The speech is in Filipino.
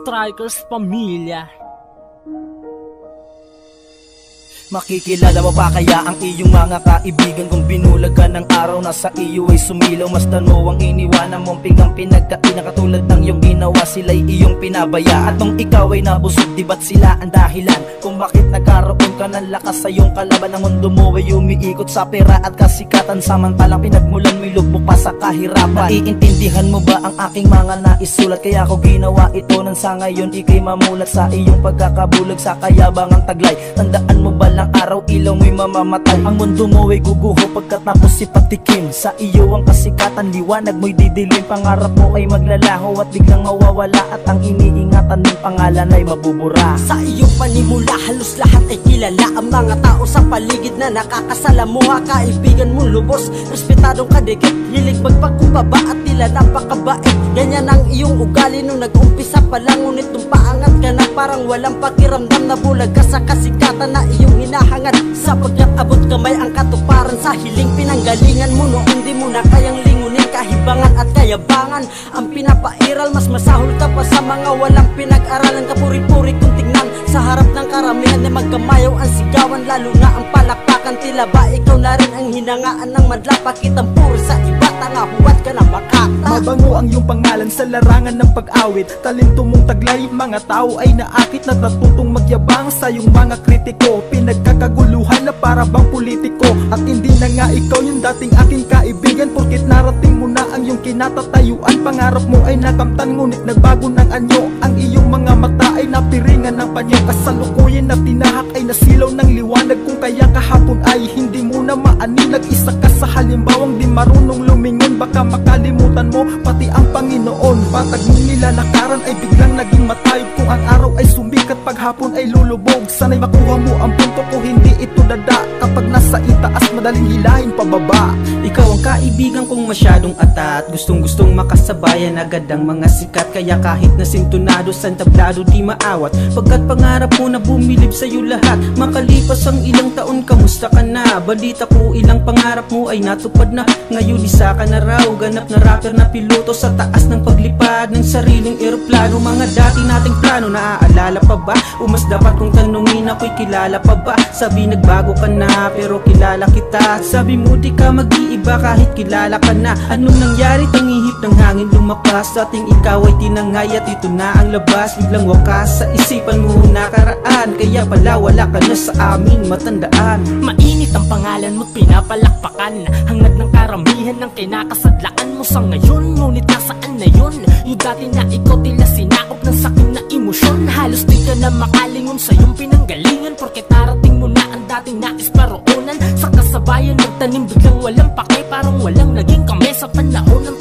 Strikers Pamilya. Makikilala mo ba kaya ang iyong mga kaibigan kung binulag ka ng araw na sa iyo ay sumilaw? Masdan mo ang iniwanan mong pingang pinagkainan, katulad ng iyong ginawa sila'y iyong pinabaya. At nung ikaw ay nabusog, di ba't sila ang dahilan kung bakit nagkaroon ka ng lakas sa iyong kalaban? Ang mundo mo ay umiikot sa pera at kasikatan, samantalang pinagmulan mo'y lubog pa sa kahirapan. Naiintindihan mo ba ang aking mga naisulat? Kaya ko ginawa ito nang sa ngayon ika'y mamulat sa iyong pagkakabulag sa kayabangang taglay. Tandaan mo ba lang araw ilaw mo'y mamamatay, ang mundo mo ay guguho pagkatapos ipatikim. Sa iyo ang kasikatan, liwanag mo'y didilim, pangarap mo ay maglalaho at biglang mawawala, at ang iniingatan mong pangalan ay mabubura. Sa iyong panimula halos lahat ay kilala, ang mga tao sa paligid na nakakasalamuha. Kaibigan mong lubos, respetadong kadikit, hilig magpagkumbaba at tila napakabait. Ganyan ang iyong ugali nung nag-umpisa pa lang, ngunit nung paangat ka na parang walang pakiramdam, na bulag ka sa kasikatan na iyong hinahangad. Sa pagkakabot kamay ang katuparan sa hiling pinanggalingan mo, noong hindi mo na kayang lingunin kahibangan at kayabangan. Ang pinapairal, mas masahol ka pa sa mga walang pinag-aralan. Kapuri-puri kung tingnan sa harap ng karamihan na magkamayaw ang sigawan, lalo na ang palakpakan. Tila ba ikaw na rin ang hinangaan ng madla? Pakitang puro sa iba, tanga huwad ka na makata. Mabango ang iyong pangalan sa larangan ng pag-awit, talento mong taglay, mga tao ay naakit na natutong magyabang sa iyong mga kritiko. Pinagkakaguluhan na para bang politiko, at hindi na nga ikaw yung dating aking kaibigan, porkit narating mo na ang iyong kinatatayuan. Pangarap mo ay nakamtan, ngunit nagbago ng anyo, ang iyong mga mata ay napiringan ng panyo. Kasalukuyan na tinahak ay nasilaw ng liwanag, kung kaya kahapon ay hindi mo na maaninag. Isa ka sa halimbawang di marunong lumingon, baka makalimutan mo pati ang Panginoon. Patag mong nilalakaran ay biglang naging matayog, kung ang araw ay sumikat paghapon ay lulubog. Sana'y makuha mo ang punto ko, hindi ito dada, kapag nasa itaas madaling hilahin pababa. Ikaw ang kaibigan kong masyadong atat, gustong-gustong makasabayan agad ang mga sikat. Kaya kahit na sintonado sa tablado di maawat, pagkat pangarap mo na bumilib sa'yo lahat. Makalipas ang ilang taon, kamusta ka na? Balita ko ilang pangarap mo ay natupad na. Ngayon isa ka na raw, ganap na rapper na piloto sa taas ng paglipad ng sariling eroplano. Mga dati nating plano, naaalala pa ba? Mas dapat kong tanungin, ako'y kilala pa ba? Sabi nagbago ka na pero kilala kita. Sabi mo di ka mag-iiba kahit kilala ka na. Anong nangyari? Tangihip ng hangin lumakas, dating ikaw ay tinangay at ito na ang labas. Biglang wakas sa isipan mo nakaraan, kaya pala wala ka na sa amin matandaan. Mainit ang pangalan mo't pinapalakpakan, hangad ng karamihan ng kinakasadlaan mo sa ngayon. Ngunit nasaan na yun? Yung dati na ikaw tila sinakop ng sakit na emosyon. Halos di ka na makalingon sa iyong pinanggalingan, porket narating mo na ang dating nais paroonan. Sa kasabayan magtanim biglang walang pake, parang walang naging kami sa panahon ng